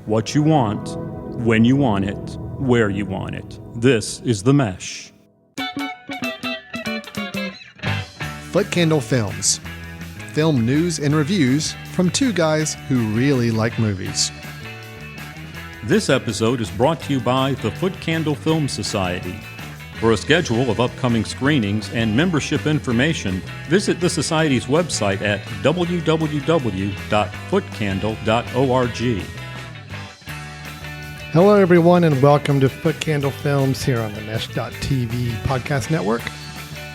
what you want, when you want it, where you want it. This is The Mesh. Foot Candle Films. Film news and reviews from two guys who really like movies. This episode is brought to you by the Foot Candle Film Society. For a schedule of upcoming screenings and membership information, visit the Society's website at www.footcandle.org. Hello, everyone, and welcome to Foot Candle Films here on the Mesh.tv podcast network.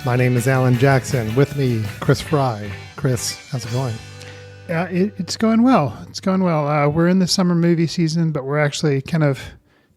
My name is Alan Jackson. With me, Chris Fry. Chris, how's it going? It's going well. It's going well. We're in the summer movie season, but we're actually kind of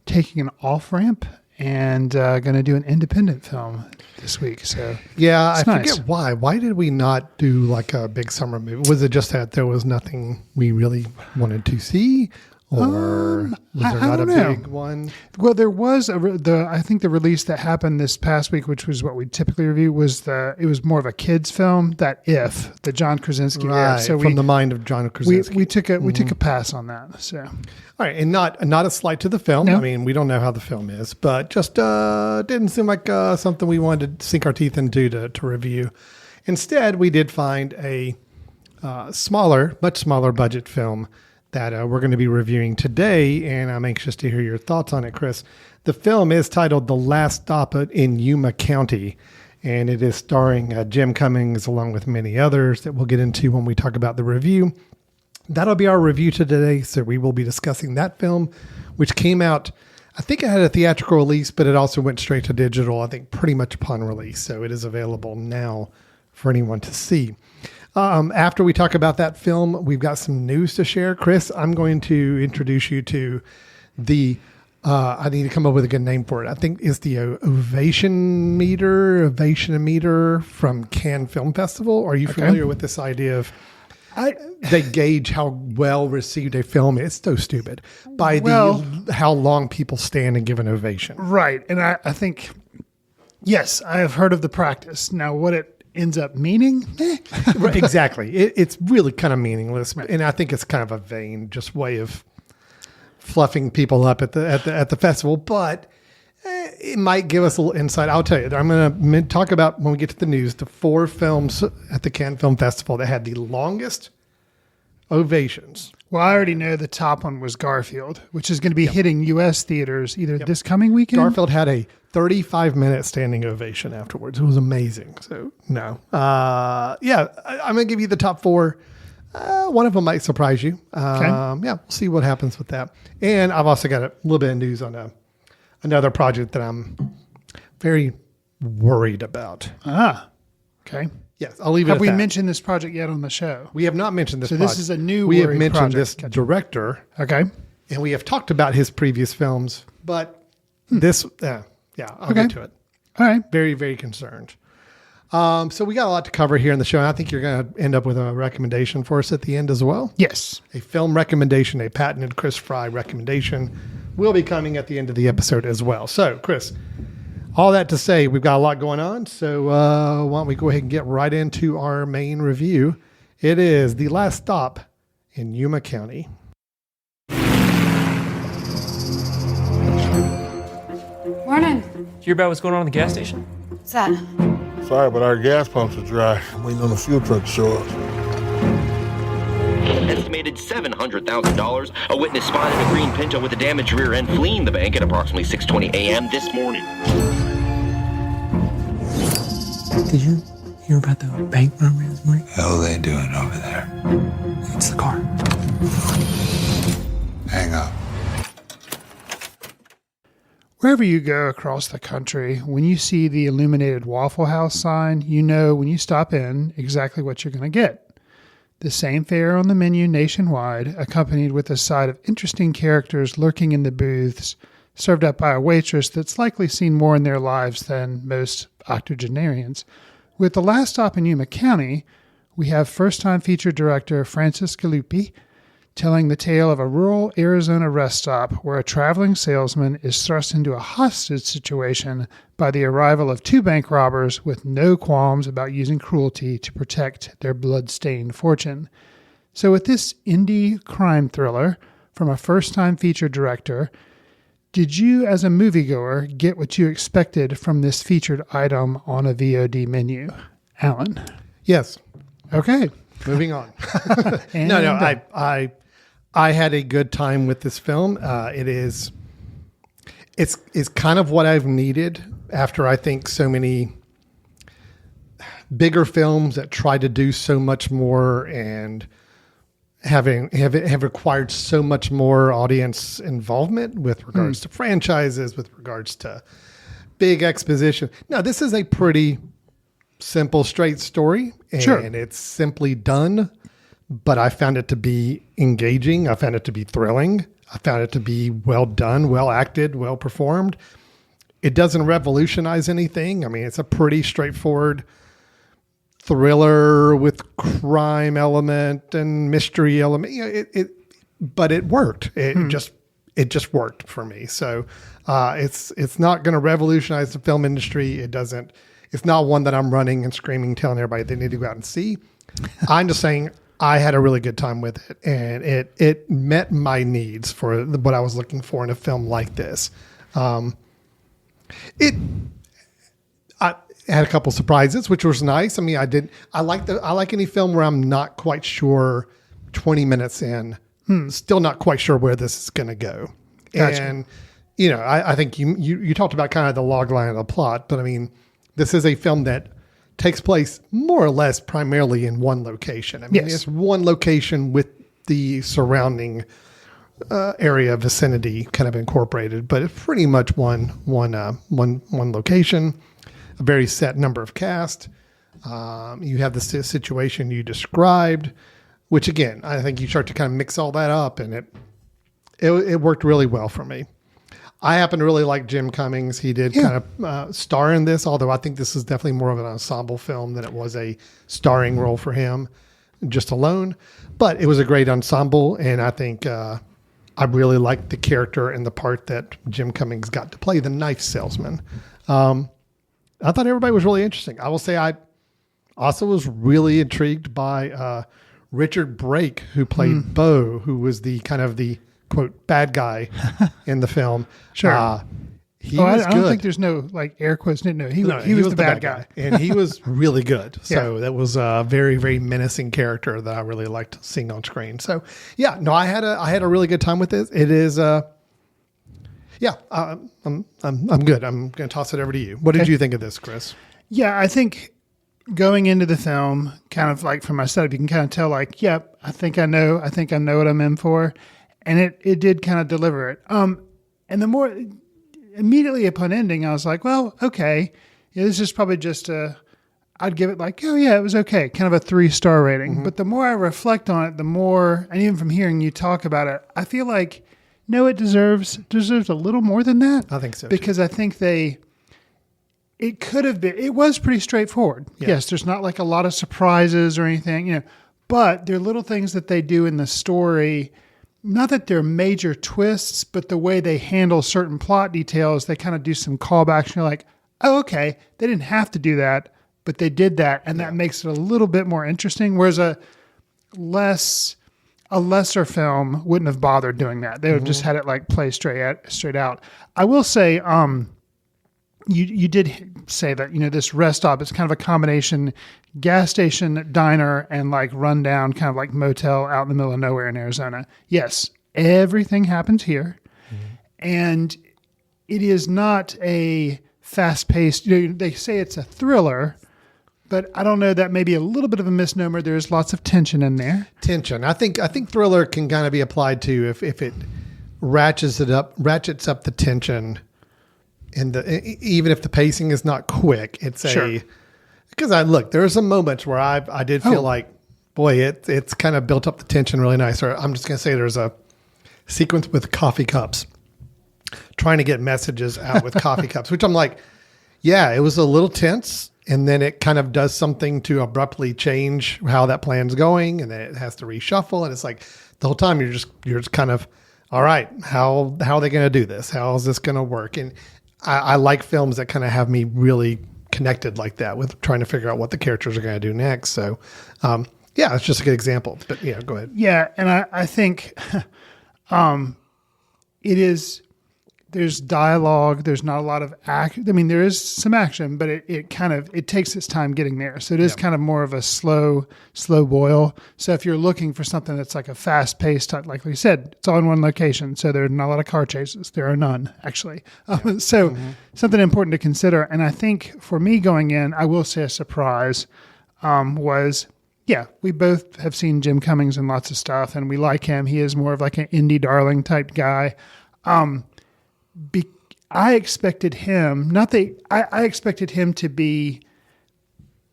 taking an off-ramp and going to do an independent film this week. So yeah, I nice. forget why. Why did we not do like a big summer movie? Was it just that there was nothing we really wanted to see? Or was there not a big one? Well, there was I think the release that happened this past week, which was what we typically review, it was more of a kids film. That the John Krasinski, right? So from the mind of John Krasinski, we took a pass on that. So, all right, and not a slight to the film. No. I mean, we don't know how the film is, but just didn't seem like something we wanted to sink our teeth into to review. Instead, we did find a much smaller budget film that we're going to be reviewing today, and I'm anxious to hear your thoughts on it, Chris. The film is titled The Last Stop in Yuma County, and it is starring Jim Cummings along with many others that we'll get into when we talk about the review. That'll be our review today, so we will be discussing that film, which came out, I think it had a theatrical release, but it also went straight to digital, I think pretty much upon release, so it is available now for anyone to see. After we talk about that film, we've got some news to share. Chris, I'm going to introduce you to I need to come up with a good name for it. I think it's the Ovation Meter from Cannes Film Festival. Are you familiar with this idea of they gauge how well received a film is? It's so stupid. By how long people stand and give an ovation. Right. And I think, yes, I have heard of the practice. Now, what it ends up meaning? Right, exactly. It's really kind of meaningless, right. And I think it's kind of a vain just way of fluffing people up at the festival. But it might give us a little insight. I'll tell you, I'm going to talk about when we get to the news the 4 films at the Cannes Film Festival that had the longest ovations. Well, I already know the top one was Garfield, which is going to be hitting U.S. theaters either this coming weekend. Garfield had a 35-minute standing ovation afterwards. It was amazing. So, no. I'm going to give you the top 4. One of them might surprise you. We'll see what happens with that. And I've also got a little bit of news on another project that I'm very worried about. Okay. Yes, I'll leave it at that. Have we mentioned this project yet on the show? We have not mentioned this project. So this is a new We have mentioned project. this director. Okay. And we have talked about his previous films, but this, I'll get to it. All right. Very, very concerned. So we got a lot to cover here in the show. And I think you're going to end up with a recommendation for us at the end as well. Yes. A film recommendation, a patented Chris Fry recommendation will be coming at the end of the episode as well. So, Chris, all that to say, we've got a lot going on. So why don't we go ahead and get right into our main review. It is The Last Stop in Yuma County. Morning. Did you hear about what's going on at the gas station? What's that? Sorry, but our gas pumps are dry. I'm waiting on the fuel truck to show up. Estimated $700,000. A witness spotted a green Pinto with a damaged rear end fleeing the bank at approximately 6:20 a.m. this morning. Did you hear about the bank robbery this morning? Hell are they doing over there? It's the car. Hang up. Wherever you go across the country, when you see the illuminated Waffle House sign, you know when you stop in exactly what you're going to get. The same fare on the menu nationwide, accompanied with a side of interesting characters lurking in the booths, served up by a waitress that's likely seen more in their lives than most octogenarians. With The Last Stop in Yuma County, we have first-time feature director Francis Galuppi telling the tale of a rural Arizona rest stop where a traveling salesman is thrust into a hostage situation by the arrival of 2 bank robbers with no qualms about using cruelty to protect their blood-stained fortune. So with this indie crime thriller, from a first-time feature director. Did you, as a moviegoer, get what you expected from this featured item on a VOD menu? Alan? Yes. Okay. Moving on. And No, I had a good time with this film. It's kind of what I've needed after, I think, so many bigger films that try to do so much more and have required so much more audience involvement with regards to franchises, with regards to big exposition. No, this is a pretty simple, straight story, and it's simply done. But I found it to be engaging. I found it to be thrilling. I found it to be well done, well acted, well performed. It doesn't revolutionize anything. I mean, it's a pretty straightforward thriller with crime element and mystery element. You know, but it worked. It just worked for me. So it's not going to revolutionize the film industry. It's not one that I'm running and screaming, telling everybody they need to go out and see. I'm just saying I had a really good time with it, and it met my needs for what I was looking for in a film like this. I had a couple surprises, which was nice. I mean, I like any film where I'm not quite sure 20 minutes in, still not quite sure where this is going to go. Gotcha. And, you know, I think you talked about kind of the log line of the plot, but I mean, this is a film that takes place more or less primarily in one location. I mean, it's one location with the surrounding area vicinity kind of incorporated, but it's pretty much one location, a very set number of cast. You have the situation you described, which again, I think you start to kind of mix all that up, and it worked really well for me. I happen to really like Jim Cummings. He did kind of star in this, although I think this is definitely more of an ensemble film than it was a starring role for him just alone. But it was a great ensemble, and I think I really liked the character and the part that Jim Cummings got to play, the knife salesman. I thought everybody was really interesting. I will say I also was really intrigued by Richard Brake, who played Bo, who was the kind of the quote bad guy in the film. Sure. He was I good. don't think there's no like air quotes. No, he was the bad guy. And he was really good. So that was a very, very menacing character that I really liked seeing on screen. So yeah, no, I had a really good time with this. It is, I'm good. I'm going to toss it over to you. What did you think of this, Chris? Yeah, I think going into the film, kind of like from my setup, you can kind of tell like, yep, I think I know what I'm in for. And it did kind of deliver it. And the more immediately upon ending, I was like, well, okay, this is probably just I'd give it like, oh yeah, it was okay. Kind of a 3-star rating. Mm-hmm. But the more I reflect on it, the more, and even from hearing you talk about it, I feel like, no, it deserves a little more than that. I think so. Because I think it could have been, it was pretty straightforward. Yeah. Yes, there's not like a lot of surprises or anything, but there are little things that they do in the story. Not that they're major twists, but the way they handle certain plot details, they kind of do some callbacks. And you're like, oh, okay, they didn't have to do that, but they did that. And that makes it a little bit more interesting. Whereas a lesser film wouldn't have bothered doing that. They would have just had it like play straight out. I will say, you did say that, this rest stop is kind of a combination gas station, diner, and like rundown kind of like motel out in the middle of nowhere in Arizona. Yes, everything happens here. Mm-hmm. And it is not a fast-paced, they say it's a thriller, but I don't know, that may be a little bit of a misnomer. There's lots of tension in there. Tension. I think thriller can kind of be applied to if it ratchets up the tension. And even if the pacing is not quick, it's because there are some moments where I did feel like, boy, it's kind of built up the tension really nice. Or I'm just going to say there's a sequence with coffee cups, trying to get messages out with coffee cups, which I'm like, yeah, it was a little tense. And then it kind of does something to abruptly change how that plan's going. And then it has to reshuffle. And it's like the whole time you're just kind of, all right, how are they going to do this? How is this going to work? And I like films that kind of have me really connected like that with trying to figure out what the characters are going to do next. So, it's just a good example. But go ahead. Yeah, and I think It is, there's dialogue. There's not a lot of act. I mean, there is some action, but it takes its time getting there. So it is kind of more of a slow boil. So if you're looking for something that's like a fast paced, like we said, it's all in one location. So there are not a lot of car chases. There are none actually. Something important to consider. And I think for me going in, I will say a surprise, was, we both have seen Jim Cummings in lots of stuff and we like him. He is more of like an indie darling type guy. I expected him, I expected him to be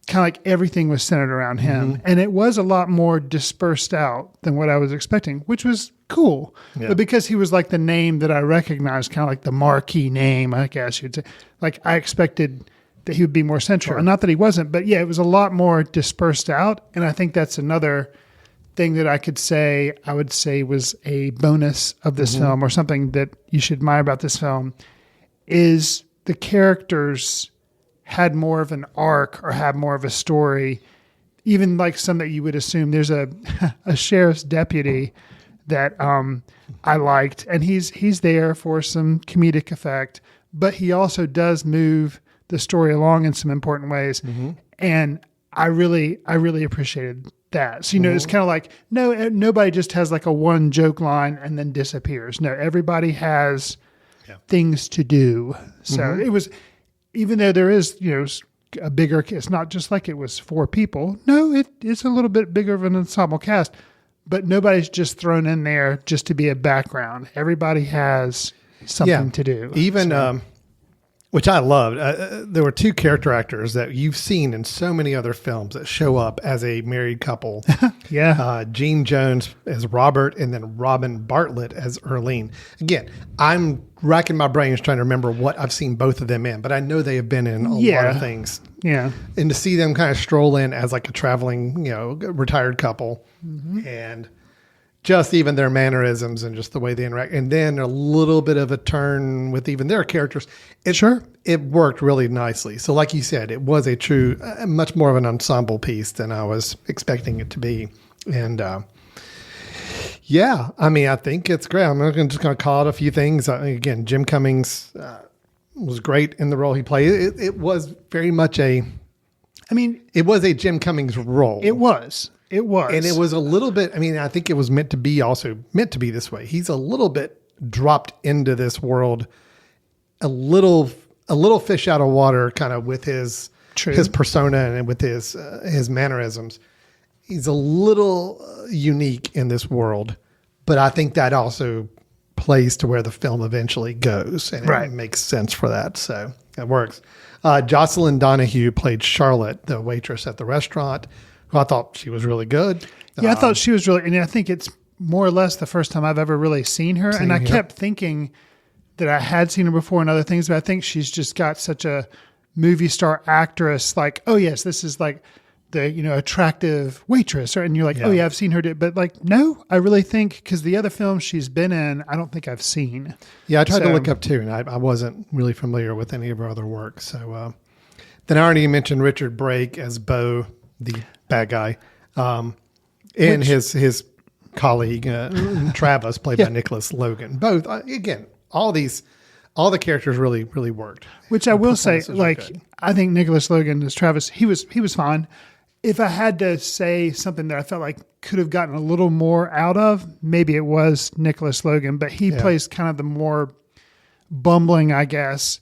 kind of like everything was centered around him. And it was a lot more dispersed out than what I was expecting, which was cool. Yeah. But because he was like the name that I recognized, kind of like the marquee name, I guess you'd say, like I expected that he would be more central. And not that he wasn't, but it was a lot more dispersed out. And I think that's another thing that I would say was a bonus of this film, or something that you should admire about this film, is the characters had more of an arc or had more of a story, even like some that you would assume. There's a sheriff's deputy that I liked, and he's there for some comedic effect, but he also does move the story along in some important ways. And I really appreciated that. So, it's kind of like, nobody just has like a one joke line and then disappears. No, everybody has things to do. So it was, even though there is, a bigger, it's not just like it was 4 people. No, it's a little bit bigger of an ensemble cast, but nobody's just thrown in there just to be a background. Everybody has something to do. Even, which I loved. There were 2 character actors that you've seen in so many other films that show up as a married couple. Gene Jones as Robert, and then Robin Bartlett as Earlene. Again, I'm racking my brains trying to remember what I've seen both of them in, but I know they have been in a lot of things. Yeah. And to see them kind of stroll in as like a traveling, retired couple, and just even their mannerisms and just the way they interact. And then a little bit of a turn with even their characters. It worked really nicely. So like you said, it was a true, much more of an ensemble piece than I was expecting it to be. And I think it's great. I'm just going to call it a few things. Again, Jim Cummings was great in the role he played. It was very much it was a Jim Cummings role. It was. And it was a little bit, I think it was meant to be this way. He's a little bit dropped into this world, a little fish out of water, kind of with his persona and with his mannerisms. He's a little unique in this world, but I think that also plays to where the film eventually goes, and it makes sense for that. So it works. Jocelyn Donahue played Charlotte, the waitress at the restaurant. I thought she was really good. I thought she was really, and I think it's more or less the first time I've ever really seen her. I kept thinking that I had seen her before in other things, but I think she's just got such a movie star actress. Like, oh yes, this is like the, attractive waitress. And you're like, oh yeah, I've seen her. But like, no, I really think, because the other films she's been in, I don't think I've seen. Yeah. I tried to look up too, and I wasn't really familiar with any of her other work. So, then I already mentioned Richard Brake as Bo, the bad guy, and his colleague Travis, played by Nicholas Logan. Both again, all the characters really worked. Which I will say, like, I think Nicholas Logan as Travis, he was fine. If I had to say something that I felt like could have gotten a little more out of, maybe it was Nicholas Logan, but he plays kind of the more bumbling, I guess,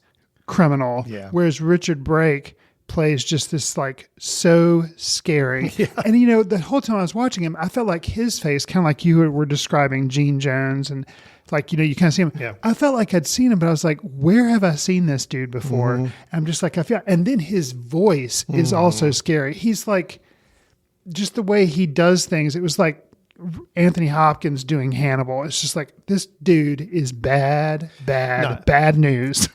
criminal. Yeah. Whereas Richard Brake plays just this like so scary. And the whole time I was watching him, I felt like his face, kind of like you were describing Gene Jones, and like, you kind of see him. Yeah. I felt like I'd seen him, but I was like, where have I seen this dude before? And I'm just like, and then his voice is also scary. He's like, just the way he does things. It was like Anthony Hopkins doing Hannibal. It's just like, this dude is bad news.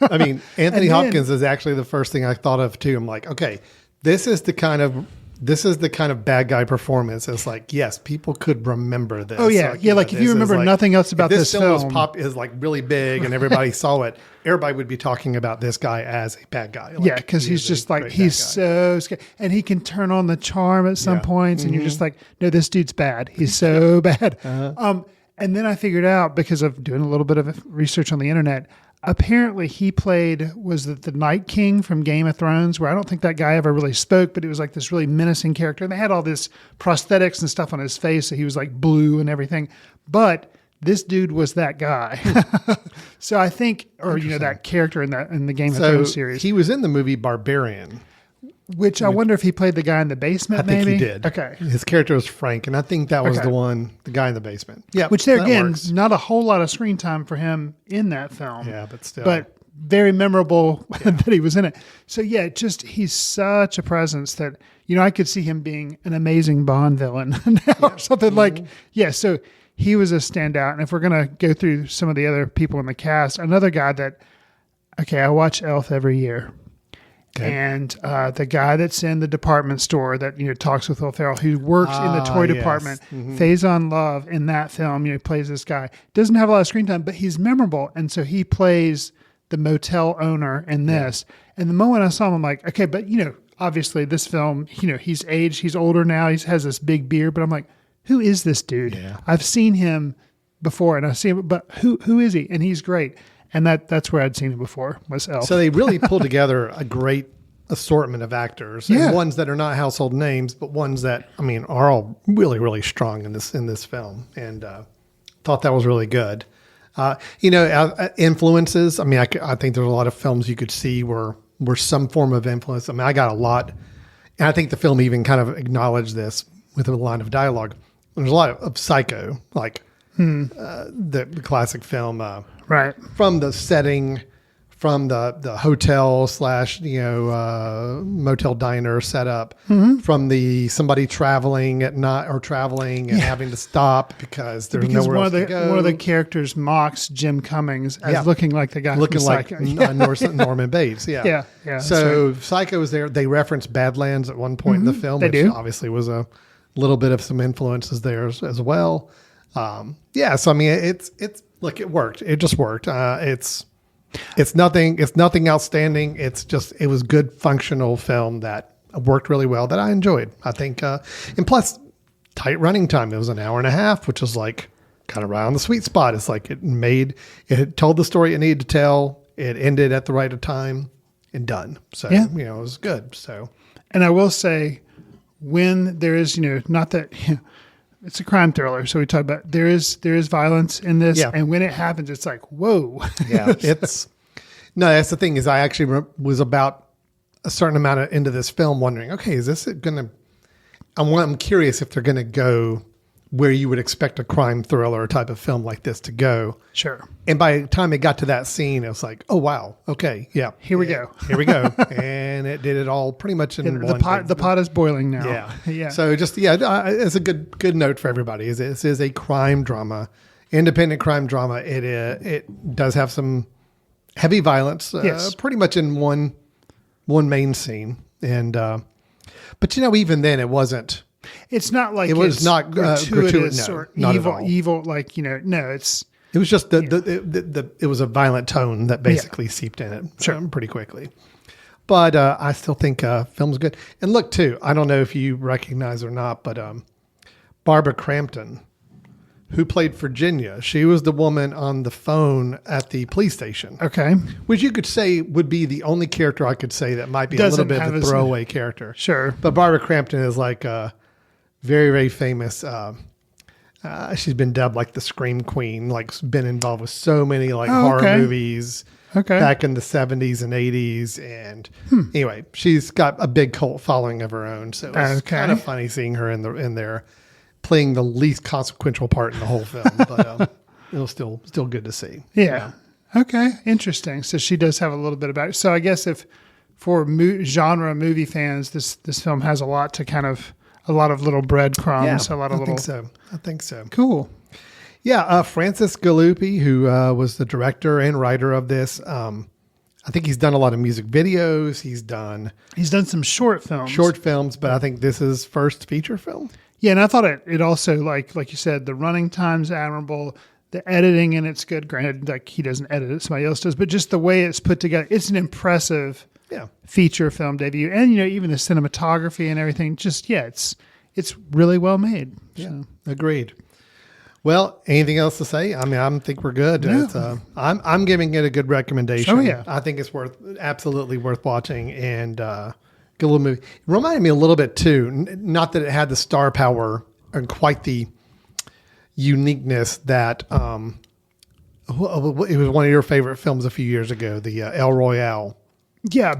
Anthony Hopkins is actually the first thing I thought of too. I'm like, okay, this is the kind of bad guy performance. It's like, yes, people could remember this. Oh yeah. Like if you remember nothing else about this film is like really big and everybody saw it, everybody would be talking about this guy as a bad guy. Like, because he's just like, he's so scary. And he can turn on the charm at some points, and you're just like, no, this dude's bad. He's so bad. And then I figured out, because of doing a little bit of research on the internet, apparently he was the Night King from Game of Thrones, where I don't think that guy ever really spoke, but he was like this really menacing character. And they had all this prosthetics and stuff on his face, so he was like blue and everything. But this dude was that guy. So I think, or that character in the Game of Thrones series. He was in the movie Barbarian. Which I wonder if he played the guy in the basement, I think maybe? he did. Okay. His character was Frank, and I think that was the guy in the basement. Yeah. Which there that again, works. not a whole lot of screen time for him in that film. Yeah, but still. But very memorable that he was in it. So yeah, he's such a presence that, I could see him being an amazing Bond villain now or something so he was a standout. And if we're going to go through some of the other people in the cast, another guy I watch Elf every year. Okay. And the guy that's in the department store that talks with Will Ferrell, who works in the toy department, Faison Love in that film, plays this guy. Doesn't have a lot of screen time, but he's memorable, and so he plays the motel owner in this. And the moment I saw him, I'm like, okay, but obviously this film, he's aged, he's older now, he has this big beard, but I'm like, who is this dude? Yeah. I've seen him before, and I've seen him, but who is he? And he's great. And that's where I'd seen him before, was Elf. So they really pulled together a great assortment of actors, and ones that are not household names, but ones that are all really, really strong in this film, and thought that was really good. Influences. I think there's a lot of films you could see were some form of influence. I got a lot, and I think the film even kind of acknowledged this with a line of dialogue. There's a lot of Psycho, like the classic film, right? From the setting, from the hotel / motel diner setup, from somebody traveling at night or traveling and having to stop because there's nowhere else to go. One of the characters mocks Jim Cummings as looking like the guy looking from like Psycho. Norman Bates. Yeah. So Psycho was there. They referenced Badlands at one point in the film, which obviously was a little bit of some influences there as well. So it's look, it worked. It just worked. It's nothing outstanding. It was good functional film that worked really well, that I enjoyed. I think, and plus tight running time. It was an hour and a half, which is like kind of right on the sweet spot. It's like it had told the story it needed to tell. It ended at the right time and done. So, it was good. So, and I will say, when there is, not that, it's a crime thriller, so we talk about there is violence in this, and when it happens, it's like, whoa. Yeah, that's the thing is I actually was about a certain amount into this film wondering, okay, is this going to? I'm curious if they're going to go where you would expect a crime thriller type of film like this to go. Sure. And by the time it got to that scene, it was like, oh wow, okay, here we go, and it did it all pretty much in one. The pot is boiling now. Yeah. So it's a good note for everybody. This is a crime drama, independent crime drama. It does have some heavy violence, pretty much in one main scene, and but even then it wasn't. It's not like it was not gratuitous or not evil. Like no, it's. It was just it was a violent tone that basically seeped in it pretty quickly. But I still think film's good. And look too, I don't know if you recognize or not, but Barbara Crampton, who played Virginia, she was the woman on the phone at the police station. Okay. Which you could say would be the only character I could say that might be a little bit of a throwaway character. Sure. But Barbara Crampton is like very, very famous. She's been dubbed like the Scream Queen, like been involved with so many horror movies back in the 70s and 80s. And anyway, she's got a big cult following of her own. So it's kind of funny seeing her in there playing the least consequential part in the whole film. But it was still good to see. Yeah. Okay. Interesting. So she does have a little bit about it. So I guess if for genre movie fans, this film has a lot of little breadcrumbs, a lot of little. I think so. Cool. Yeah, Francis Galuppi, who was the director and writer of this. I think he's done a lot of music videos. He's done some short films. But I think this is first feature film. Yeah, and I thought it also like you said, the running time's admirable. The editing in it's good. Granted, like he doesn't edit it, somebody else does, but just the way it's put together, it's an impressive feature film debut. And even the cinematography and everything, just it's really well made. Yeah, agreed. Well, anything else to say? I mean, I think we're good. No. I'm giving it a good recommendation. Oh, yeah. I think it's absolutely worth watching, and good little movie. It reminded me a little bit too. Not that it had the star power and quite the uniqueness that it was one of your favorite films a few years ago, the El Royale. Yeah,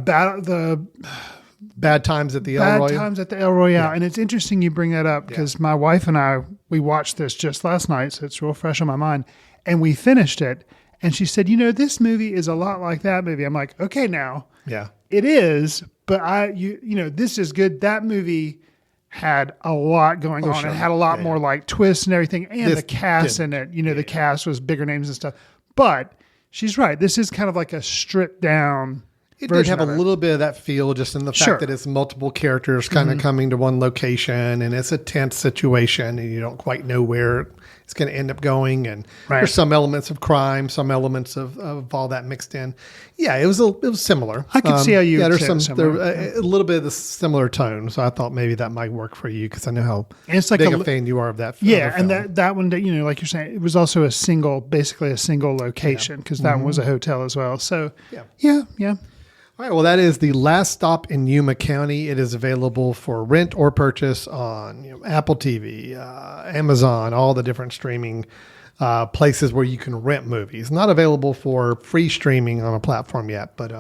Bad Times at the El Bad Royale. Times at the El Royale. And it's interesting you bring that up because my wife and I, we watched this just last night, so it's real fresh on my mind. And we finished it. And she said, this movie is a lot like that movie. I'm like, okay, now. Yeah. It is, but this is good. That movie had a lot going on. Sure. It had a lot more like twists and everything. And This the cast in it, the cast was bigger names and stuff. But she's right. This is kind of like a stripped down It did have a little bit of that feel just in the fact that it's multiple characters kind of coming to one location, and it's a tense situation and you don't quite know where it's going to end up going. And there's some elements of crime, some elements of all that mixed in. Yeah, it was similar. I could see how you there's say a little bit of the similar tone. So I thought maybe that might work for you because I know how it's like big a fan you are of that film. Yeah, and that one, like you're saying, it was also basically a single location because that one was a hotel as well. So yeah. All right, well, that is The Last Stop in Yuma County. It is available for rent or purchase on Apple TV, Amazon, all the different streaming places where you can rent movies. Not available for free streaming on a platform yet, but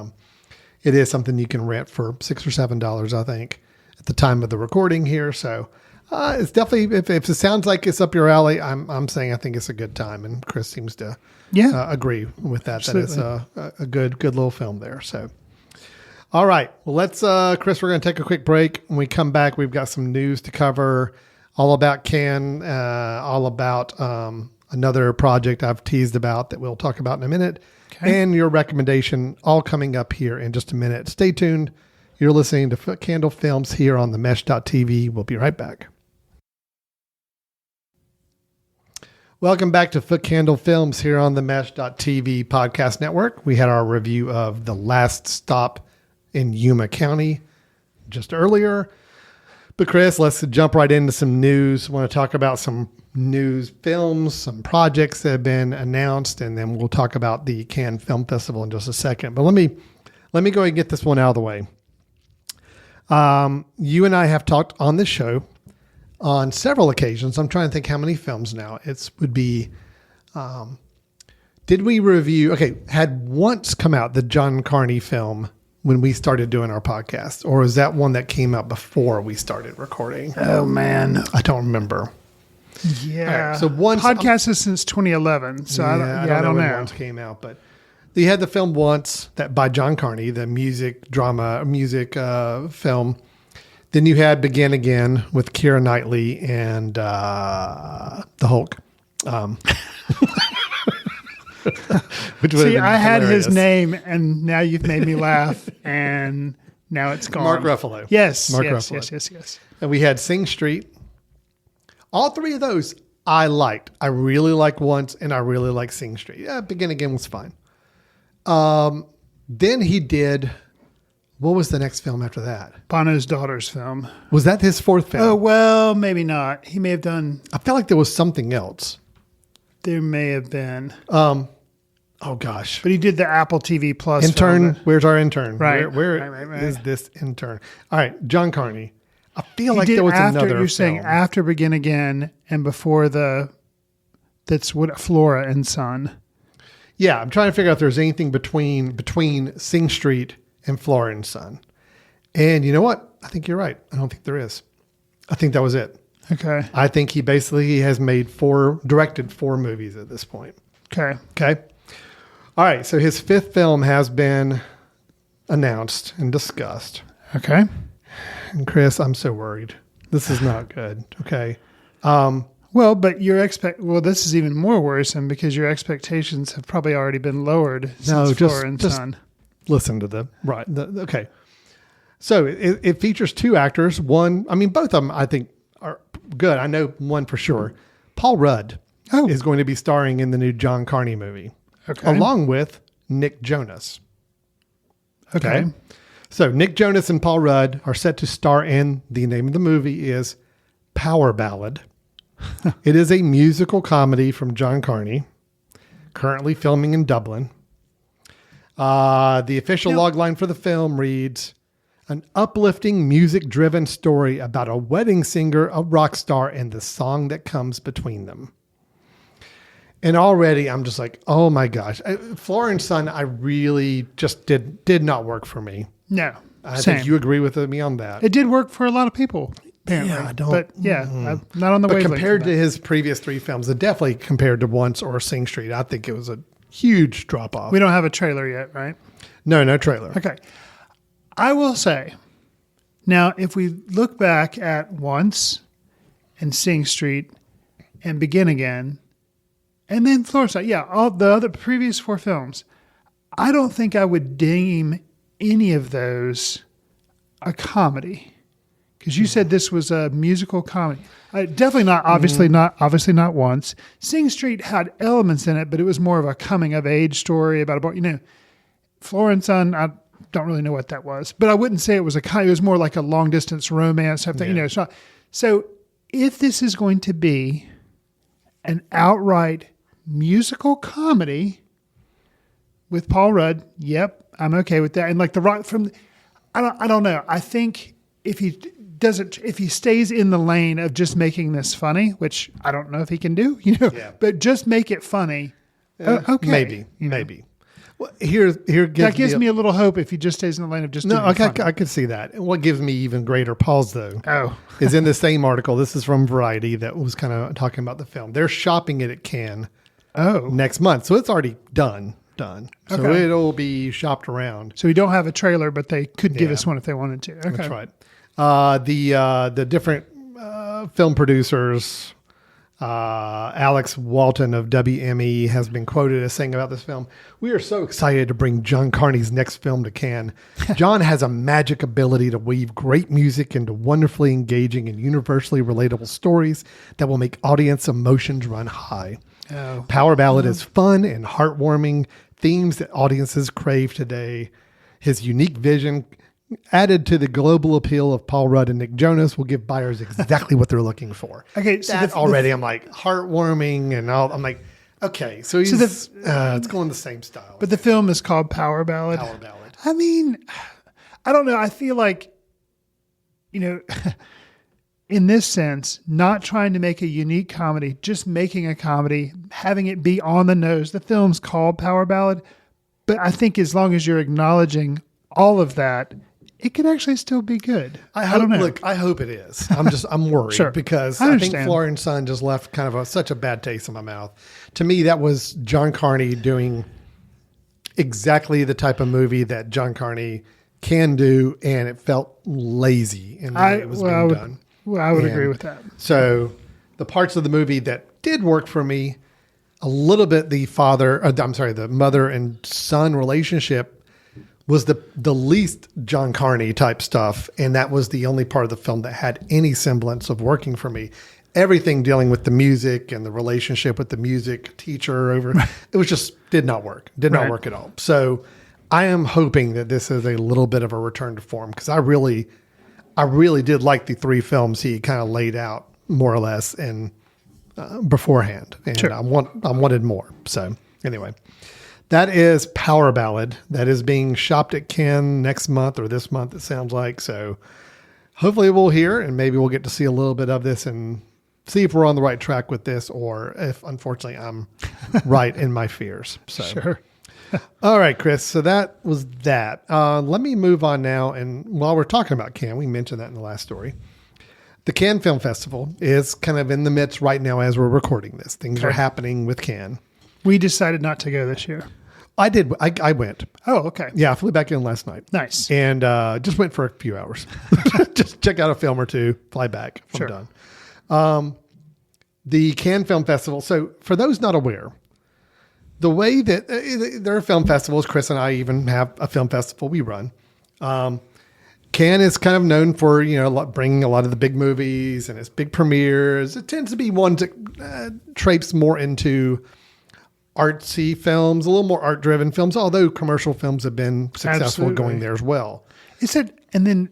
it is something you can rent for $6 or $7, I think, at the time of the recording here. So it's definitely, if it sounds like it's up your alley, I'm saying I think it's a good time, and Chris seems to agree with that. Absolutely. That it's a good little film there. So. All right. Well, let's, Chris, we're going to take a quick break. When we come back, we've got some news to cover all about Ken, all about another project I've teased about that we'll talk about in a minute, and your recommendation, all coming up here in just a minute. Stay tuned. You're listening to Foot Candle Films here on the Mesh.tv. We'll be right back. Welcome back to Foot Candle Films here on the Mesh.tv podcast network. We had our review of The Last Stop in Yuma County just earlier. But Chris, let's jump right into some news. I want to talk about some news films, some projects that have been announced, and then we'll talk about the Cannes Film Festival in just a second. But let me go ahead and get this one out of the way. You and I have talked on this show on several occasions. I'm trying to think how many films now. It would be, did we review, had once come out the John Carney film when we started doing our podcast, or is that one that came out before we started recording? Oh man, I don't remember. Yeah. Right, so once podcast is since 2011. So I don't know when once came out, but they had the film Once that by John Carney, the music film. Then you had Begin Again with Keira Knightley and the Hulk. See, I had his name, and now you've made me laugh, and now it's gone. Mark Ruffalo. Yes, Ruffalo. Yes. And we had Sing Street. All three of those I liked. I really like Once, and I really like Sing Street. Yeah, Begin Again was fine. Then he did. What was the next film after that? Bono's Daughter's film. Was that his fourth film? Oh, well, maybe not. He may have done. I felt like there was something else. There may have been. Oh gosh! But he did the Apple TV Plus intern. film. Where's our intern? Right. Where is this intern? All right, John Carney. I feel He like did there was after, another. You're saying film. after Begin Again and before that's what Flora and Son. Yeah, I'm trying to figure out if there's anything between Sing Street and Flora and Son. And you know what? I think you're right. I don't think there is. I think that was it. Okay. I think he has directed 4 movies at this point. Okay. All right. So his 5th film has been announced and discussed. Okay. And Chris, I'm so worried. This is not good. Okay. Well, but this is even more worrisome because your expectations have probably already been lowered since Flora and Son. Listen to okay. So it features 2 actors. Both of them I think are good. I know one for sure. Paul Rudd is going to be starring in the new John Carney movie, along with Nick Jonas. Okay. So Nick Jonas and Paul Rudd are set to star in, the name of the movie is Power Ballad. It is a musical comedy from John Carney, currently filming in Dublin. The official logline for the film reads, an uplifting music-driven story about a wedding singer, a rock star, and the song that comes between them. And already I'm just like, oh my gosh. Floor and Son, I really just did not work for me. No. I Same. think you agree with me on that. It did work for a lot of people, apparently. Yeah, I don't. But yeah, I'm not on the But wavelength compared of to that. his previous 3 films, and definitely compared to Once or Sing Street, I think it was a huge drop off. We don't have a trailer yet, right? No trailer. Okay. I will say, now, if we look back at Once and Sing Street and Begin Again, and then Florida, all the other previous 4 films, I don't think I would deem any of those a comedy. Because you said this was a musical comedy. Definitely not, obviously not Once. Sing Street had elements in it, but it was more of a coming of age story about a boy. Florence Son, I don't really know what that was, but I wouldn't say it was it was more like a long distance romance type thing. Yeah. So if this is going to be an outright musical comedy with Paul Rudd, yep, I'm okay with that. And like the rock from, I don't know. I think if he stays in the lane of just making this funny, which I don't know if he can do, but just make it funny. Okay, maybe. Well, here gives me a little hope if he just stays in the lane of just doing it funny. I could see that. And what gives me even greater pause, though, is is in the same article. This is from Variety that was kind of talking about the film. They're shopping it at Cannes next month, so it's already done. So it'll be shopped around. So we don't have a trailer, but they could give us one if they wanted to. Okay. That's right. The different film producers, Alex Walton of WME has been quoted as saying about this film, "We are so excited to bring John Carney's next film to Cannes. John has a magic ability to weave great music into wonderfully engaging and universally relatable stories that will make audience emotions run high. Power Ballad is fun and heartwarming, themes that audiences crave today. His unique vision, added to the global appeal of Paul Rudd and Nick Jonas, will give buyers exactly what they're looking for." Okay, so I'm like heartwarming and all. I'm like, okay, so he's it's going the same style. But the film is called Power Ballad. Power Ballad. I mean, I don't know. I feel like, in this sense, not trying to make a unique comedy, just making a comedy, having it be on the nose. The film's called Power Ballad, but I think as long as you're acknowledging all of that, it could actually still be good. I don't know. Look, I hope it is. I'm worried Sure. because I I think understand. Floor and Son just left kind of such a bad taste in my mouth. To me, that was John Carney doing exactly the type of movie that John Carney can do, and it felt lazy in the way it was being done. Well, I would agree with that. So the parts of the movie that did work for me, a little bit the mother and son relationship was the least John Carney type stuff. And that was the only part of the film that had any semblance of working for me. Everything dealing with the music and the relationship with the music teacher it was just did not work. Did not work at all. So I am hoping that this is a little bit of a return to form, because I really did like the 3 films he kind of laid out more or less and beforehand, and Sure. I wanted more. So anyway, that is Power Ballad. That is being shopped at Cannes next month or this month, it sounds like. So hopefully we'll hear, and maybe we'll get to see a little bit of this and see if we're on the right track with this, or if unfortunately I'm right in my fears. So. Sure. All right, Chris. So that was that. Let me move on now. And while we're talking about Cannes, we mentioned that in the last story. The Cannes Film Festival is kind of in the midst right now as we're recording this. Things are happening with Cannes. We decided not to go this year. I did. I went. Oh, okay. Yeah, I flew back in last night. Nice. And just went for a few hours. Just check out a film or two, fly back. I'm done. The Cannes Film Festival. So for those not aware, the way that there are film festivals, Chris and I even have a film festival we run. Cannes is kind of known for, bringing a lot of the big movies and its big premieres. It tends to be one that traipse more into artsy films, a little more art-driven films, although commercial films have been successful going there as well. Isn't it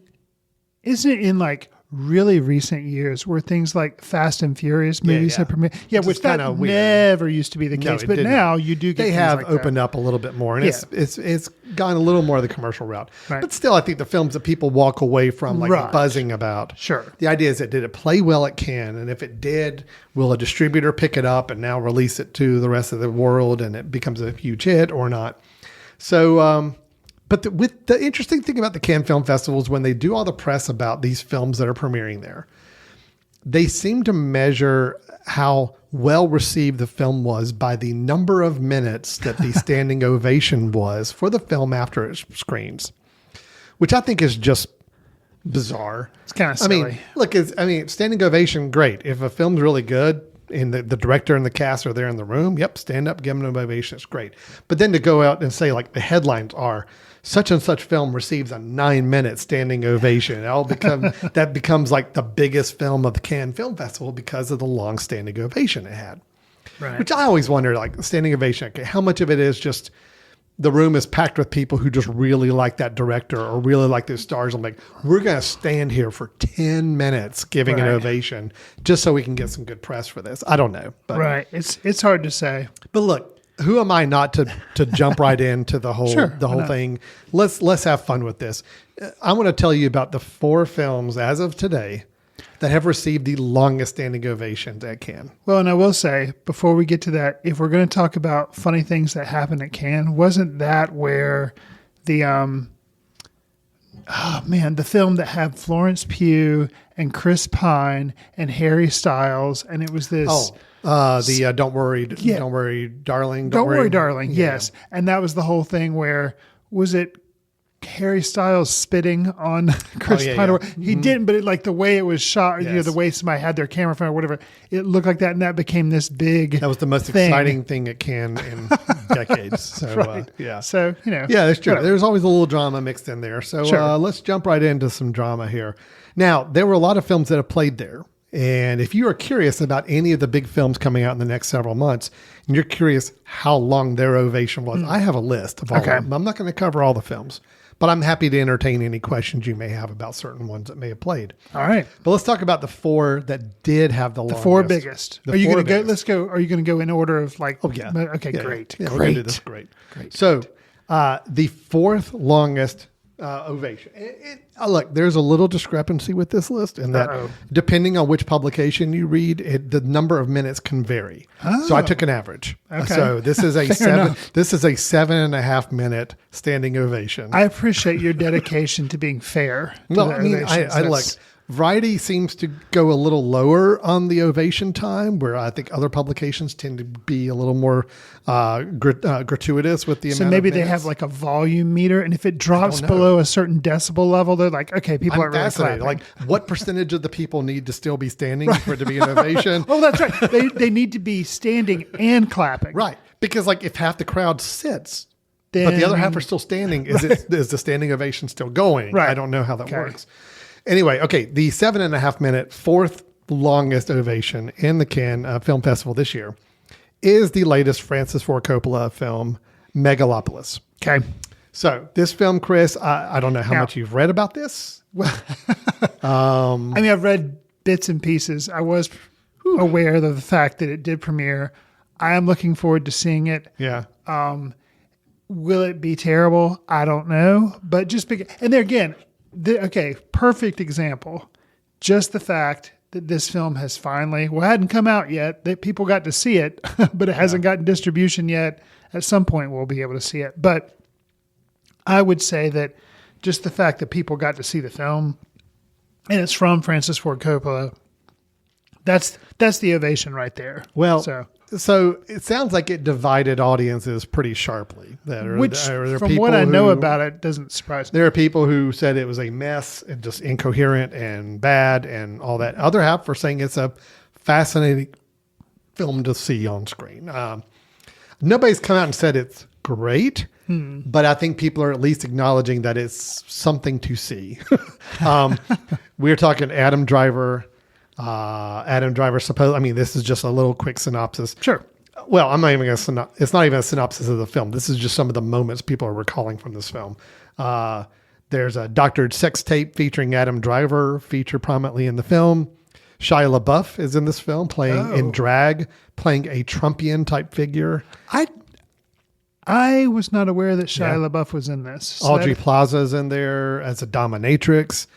in like really recent years where things like Fast and Furious movies have premiered. Yeah, which that kinda weird. never used to be the No, case. it But didn't. now you do get They things have like opened that. up a little bit more, and Yeah. it's gone a little more the commercial route. Right. But still, I think the films that people walk away from like Right. buzzing about. Sure. The idea is that did it play well at Cannes, and if it did, will a distributor pick it up and now release it to the rest of the world, and it becomes a huge hit or not? So, but the interesting thing about the Cannes Film Festival is when they do all the press about these films that are premiering there, they seem to measure how well received the film was by the number of minutes that the standing ovation was for the film after it screens, which I think is just bizarre. It's kind of I silly. mean, look, standing ovation, great. If a film's really good and the director and the cast are there in the room, yep, stand up, give them an ovation. It's great. But then to go out and say like the headlines are such and such film receives a 9-minute standing ovation. That becomes like the biggest film of the Cannes Film Festival because of the long standing ovation it had. Right. Which I always wonder, like standing ovation, okay, how much of it is just the room is packed with people who just really like that director or really like those stars. I'm like, we're going to stand here for 10 minutes giving an Right. ovation just so we can get some good press for this. I don't know. But, Right. It's hard to say. but look, who am I not to jump right into the whole Sure, the why whole not? thing? Let's have fun with this. I want to tell you about the 4 films as of today that have received the longest standing ovations at Cannes. Well, and I will say, before we get to that, if we're going to talk about funny things that happened at Cannes, wasn't that where the, the film that had Florence Pugh and Chris Pine and Harry Styles, and it was this... Don't worry, Yeah. don't worry, darling. Don't worry, darling. Yeah. Yes. And that was the whole thing where, was it Harry Styles spitting on Chris yeah, Pine? yeah. Or- He didn't, but it, the way it was shot, Yes. the way somebody had their camera phone or whatever, it looked like that. And that became this big That was the most thing. exciting thing at Cannes in decades. So, Right. yeah. So, Yeah, that's true. whatever. There's always a little drama mixed in there. So Sure. let's jump right into some drama here. Now, there were a lot of films that have played there. And if you are curious about any of the big films coming out in the next several months, and you're curious how long their ovation was, I have a list of all Okay. of them. I'm not going to cover all the films, but I'm happy to entertain any questions you may have about certain ones that may have played. All right. But let's talk about the 4 that did have the longest. 4 biggest. The Are you 4 going to go? biggest. Let's go. Are you going to go in order of Oh, yeah. Okay, Yeah, great. Yeah, we're great. gonna do this. Great. So, the 4th longest ovation. Look, there's a little discrepancy with this list in that Uh-oh. depending on which publication you read, the number of minutes can vary. So I took an average. Okay. So this is a Fair enough. This is a 7.5 minute standing ovation. I appreciate your dedication to being fair. to Well, the I mean, ovations. I like That's- Variety seems to go a little lower on the ovation time, where I think other publications tend to be a little more gratuitous with the amount. So maybe of they minutes. have like a volume meter, and if it drops know. below a certain decibel level, they're like, okay, people I'm aren't really fascinated. clapping. Like, what percentage of the people need to still be standing for it to be an ovation? Oh, that's right. They need to be standing and clapping. Right, because like if half the crowd sits, but the other Then- half are still standing, is the standing ovation still going? Right. I don't know how that Okay. works. Anyway, okay, the 7.5 minute 4th longest ovation in the Cannes Film Festival this year is the latest Francis Ford Coppola film, Megalopolis. Okay. So this film, Chris, I don't know how Now- much you've read about this. I mean, I've read bits and pieces. I was aware of the fact that it did premiere. I am looking forward to seeing it. Yeah. Will it be terrible? I don't know. But just because, and there again, perfect example. Just the fact that this film has finally, well, it hadn't come out yet, that people got to see it, but it hasn't gotten distribution yet. At some point, we'll be able to see it. But I would say that just the fact that people got to see the film, and it's from Francis Ford Coppola, that's the ovation right there. Well, so so it sounds like it divided audiences pretty sharply. which, There are from people what I know who- about it, doesn't surprise me. There are people who said it was a mess and just incoherent and bad and all that. Other half are saying it's a fascinating film to see on screen. Nobody's come out and said it's great, but I think people are at least acknowledging that it's something to see. We're talking Adam Driver. This is just a little quick synopsis. Sure. Well, I'm not even going to. It's not even a synopsis of the film. This is just some of the moments people are recalling from this film. There's a doctored sex tape featuring Adam Driver featured prominently in the film. Shia LaBeouf is in this film playing in drag, playing a Trumpian type figure. I was not aware that Shia LaBeouf was in this. So Audrey Plaza's in there as a dominatrix.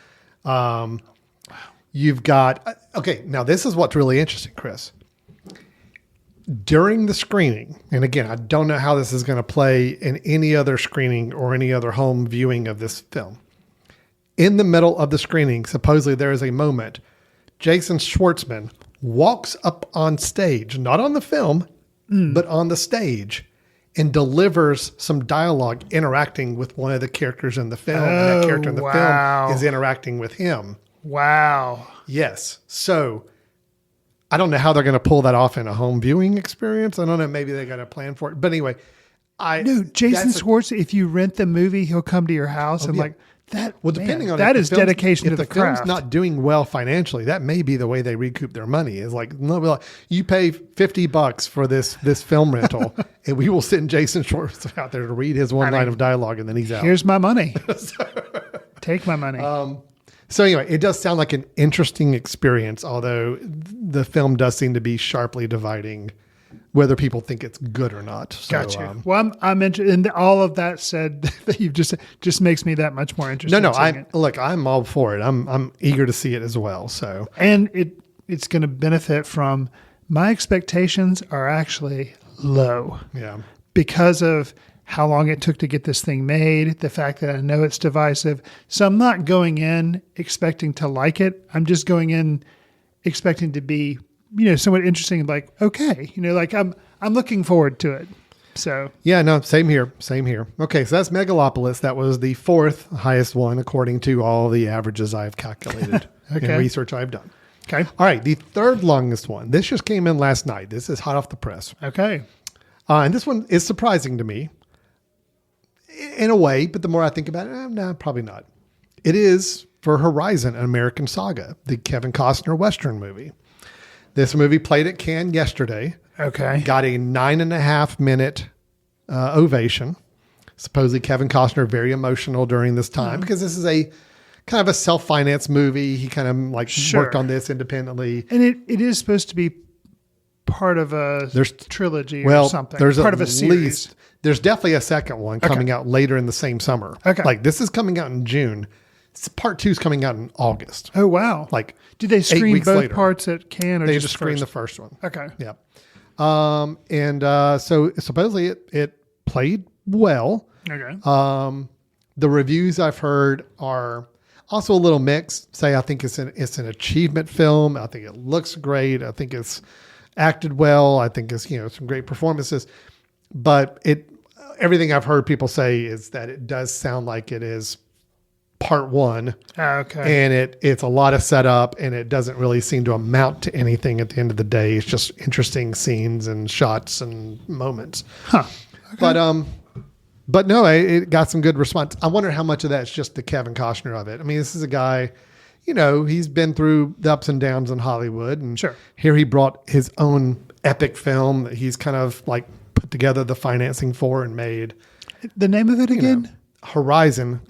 You've got, okay, now this is what's really interesting, Chris. During the screening, and again, I don't know how this is going to play in any other screening or any other home viewing of this film. In the middle of the screening, supposedly there is a moment, Jason Schwartzman walks up on stage, not on the film, but on the stage, and delivers some dialogue interacting with one of the characters in the film. And that character in the film is interacting with him. Wow. Yes. So I don't know how they're going to pull that off in a home viewing experience. I don't know. Maybe they got a plan for it. But anyway, Jason Schwartz, if you rent the movie, he'll come to your house and like that. Well, depending on that is dedication to the craft. If the film's not doing well financially, that may be the way they recoup their money. Is like, no, you pay $50 for this film rental, and we will send Jason Schwartz out there to read his one line of dialogue, and then he's out. Here's my money. Take my money. So anyway, it does sound like an interesting experience, although the film does seem to be sharply dividing whether people think it's good or not. So, Gotcha. Well, I'm interested. And all of that said, that you've just makes me that much more interested. No, I'm all for it. I'm eager to see it as well. So, and it's going to benefit from my expectations are actually low. Yeah, because of how long it took to get this thing made, the fact that I know it's divisive. So I'm not going in expecting to like it. I'm just going in expecting to be, somewhat interesting. Like, okay, like I'm looking forward to it. So yeah, no, same here. Okay. So that's Megalopolis. That was the fourth highest one, according to all the averages I've calculated and research I've done. Okay. All right. The third longest one. This just came in last night. This is hot off the press. Okay. And this one is surprising to me in a way, but the more I think about it, no, probably not. It is for Horizon, an American Saga, the Kevin Costner Western movie. This movie played at Cannes yesterday. Okay. Got a 9.5 minute ovation. Supposedly Kevin Costner very emotional during this time because this is a kind of a self-financed movie. He kind of worked on this independently. And it is supposed to be part of a trilogy or something. There's part of a series. There's definitely a second one coming out later in the same summer. Okay. Like this is coming out in June. Part 2 is coming out in August. Oh, wow. Like did they screen both later. parts at Cannes or they just screened the first one. Okay. Yeah. So supposedly it played well. Okay. The reviews I've heard are also a little mixed. I think it's an achievement film. I think it looks great. I think it's acted well. I think it's some great performances. But everything I've heard people say is that it does sound like it is part 1. Okay. And it's a lot of setup, and it doesn't really seem to amount to anything at the end of the day. It's just interesting scenes and shots and moments. Huh. Okay. But no, it got some good response. I wonder how much of that's just the Kevin Costner of it. I mean, this is a guy, he's been through the ups and downs in Hollywood, and here he brought his own epic film that he's kind of put together the financing for and made. The name of it again? Horizon,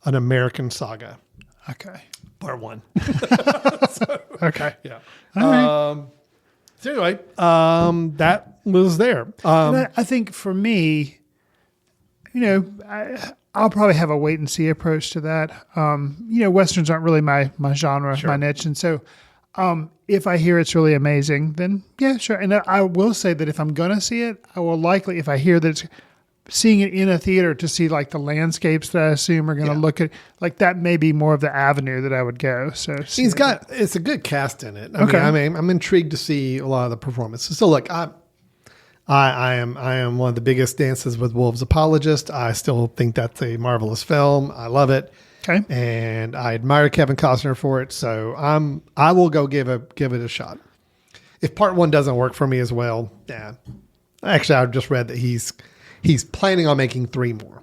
an American Saga. Okay. Part 1. Okay. Yeah. All right. So anyway, that was there. And I think for me, I'll probably have a wait and see approach to that. Westerns aren't really my genre, my niche. And so if I hear it's really amazing, then yeah, sure. And I will say that if I'm going to see it, I will likely, if I hear that it's seeing it in a theater to see the landscapes that I assume are going to look at, that may be more of the avenue that I would go. So it's a good cast in it. I mean, I'm intrigued to see a lot of the performances. So look, I am one of the biggest Dances with Wolves apologists. I still think that's a marvelous film. I love it. Okay. And I admire Kevin Costner for it. So I will go give it a shot. If part 1 doesn't work for me as well, yeah. Actually, I've just read that he's planning on making 3 more.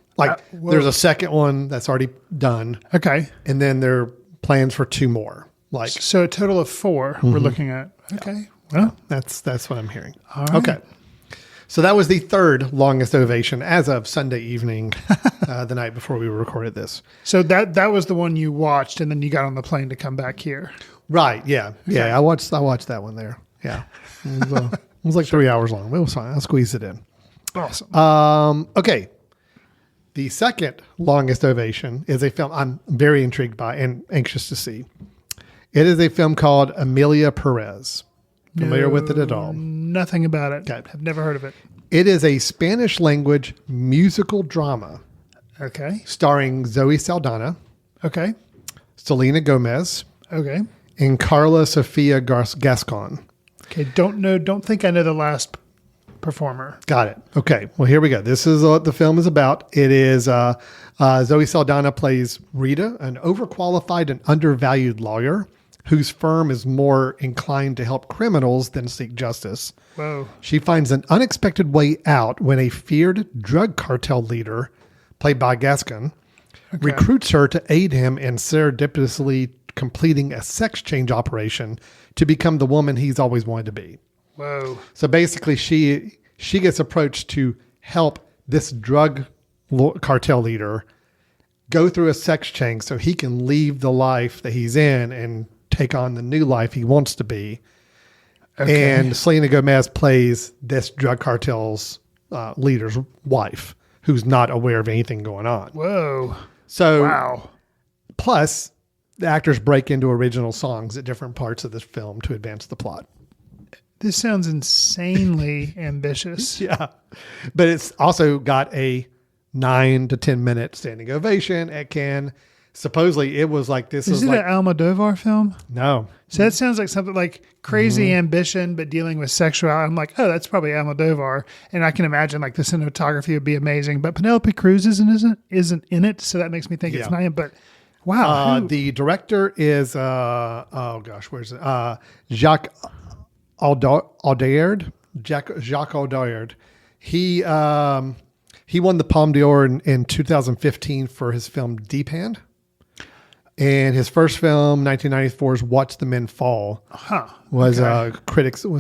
There's a second one that's already done. Okay. And then there are plans for 2 more. So a total of 4 we're looking at. Okay. Yeah. Well, that's what I'm hearing. All right. Okay. So that was the third longest ovation as of Sunday evening, the night before we recorded this. So that was the one you watched, and then you got on the plane to come back here. Right. Yeah. Okay. Yeah. I watched that one there. Yeah. It was like 3 hours long. It was fine. I squeezed it in. Awesome. Okay. The second longest ovation is a film I'm very intrigued by and anxious to see. It is a film called Amelia Perez. Familiar with it at all? Nothing about it. Okay. I've never heard of it. It is a Spanish language musical drama Okay. starring Zoe Saldana, Okay. Selena Gomez, Okay. and Carla Sofia Gascon. Okay. Don't think I know the last performer. Got it. Okay. Well, here we go. This is what the film is about. It is Zoe Saldana plays Rita, an overqualified and undervalued lawyer whose firm is more inclined to help criminals than seek justice. Whoa. She finds an unexpected way out when a feared drug cartel leader, played by Gascon, recruits her to aid him in serendipitously completing a sex change operation to become the woman he's always wanted to be. Whoa. So basically, she gets approached to help this drug cartel leader go through a sex change so he can leave the life that he's in and take on the new life he wants to be. Okay. And Selena Gomez plays this drug cartel's leader's wife, who's not aware of anything going on. Whoa. So, wow. Plus, the actors break into original songs at different parts of this film to advance the plot. This sounds insanely ambitious. Yeah. But it's also got a 9 to 10 minute standing ovation at Cannes. Supposedly it was like this. Is it like, an Almodovar film? No. So that sounds like something like crazy ambition, but dealing with sexuality. I'm like, oh, that's probably Almodovar. And I can imagine like the cinematography would be amazing, but Penelope Cruz isn't in it. So that makes me think it's not him, but wow. The director is, where's it? Jacques Audiard. Jacques Audiard. He won the Palme d'Or in 2015 for his film Deep Hand. And his first film, 1994's Watch the Men Fall, was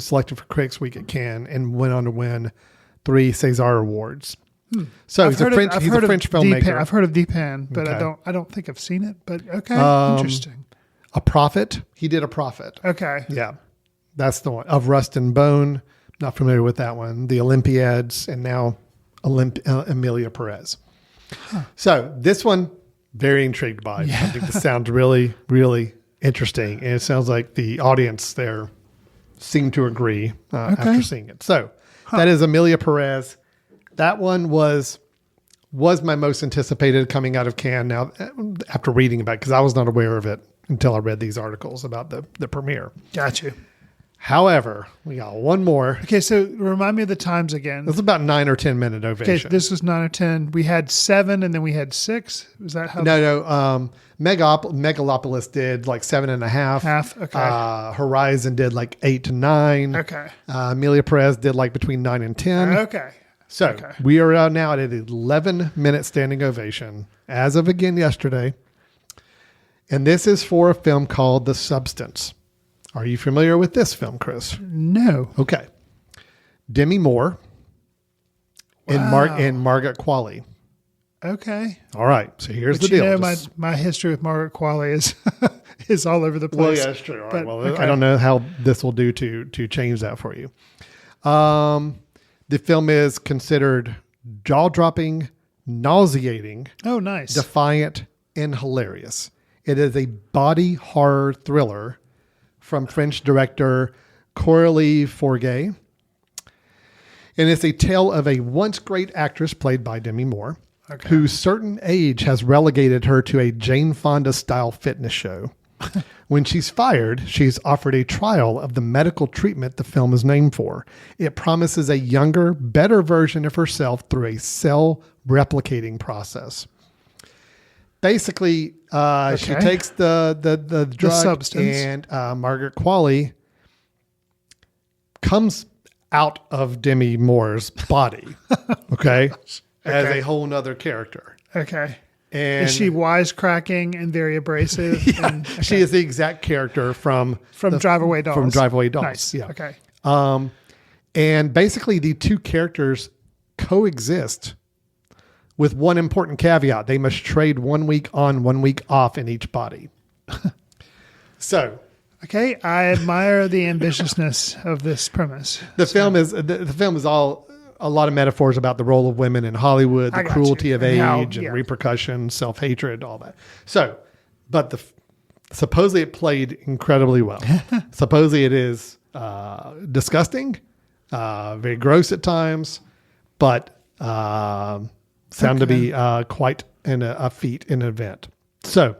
selected for Critics Week at Cannes and went on to win 3 César Awards. So he's a French filmmaker. I've heard of Deep Hand, but I don't think I've seen it. But okay, interesting. A Prophet. He did A Prophet. Okay, yeah, that's the one. Of Rust and Bone. Not familiar with that one. The Olympiads, and now Amelia Perez. So this one, very intrigued by. I think this sounds really, really interesting, and it sounds like the audience there seem to agree after seeing it. So that is Amelia Perez. That one was my most anticipated coming out of Cannes. Now, after reading about it, because I was not aware of it until I read these articles about the premiere. Got you. However, we got one more. Okay, so remind me of the times again. It's about 9 or 10 minute ovation. Okay, this was 9 or 10. We had 7 and then we had 6. Was that how? No. Megalopolis did like 7.5. Half. Okay. Horizon did like 8 to 9. Okay. Amelia Perez did like between 9 and 10. Okay. So we are now at an 11-minute standing ovation as of again yesterday. And this is for a film called The Substance. Are you familiar with this film, Chris? No. Okay. Demi Moore and Margaret Qualley. Okay. All right. So here's the deal. My history with Margaret Qualley is all over the place. Well, yeah, that's true. All right. Well, I don't know how this will do to change that for you. The film is considered jaw-dropping, nauseating, nice, defiant, and hilarious. It is a body horror thriller from French director Coralie Forget. And it's a tale of a once great actress played by Demi Moore, whose certain age has relegated her to a Jane Fonda-style fitness show. When she's fired, she's offered a trial of the medical treatment the film is named for. It promises a younger, better version of herself through a cell replicating process. Basically, she takes the drug, substance, and Margaret Qualley comes out of Demi Moore's body, as a whole nother character. Okay. And is she wisecracking and very abrasive? Yeah, she is the exact character from Drive Away Dolls. From Drive Away Dolls. Nice. Yeah. Okay. And basically, the two characters coexist with one important caveat. They must trade 1 week on, 1 week off in each body. So, okay, I admire the ambitiousness of this premise. the film is all a lot of metaphors about the role of women in Hollywood, the cruelty of age and repercussions, self-hatred, all that. So, but supposedly it played incredibly well. Supposedly it is disgusting, very gross at times, but sound to be quite a feat in an event. So,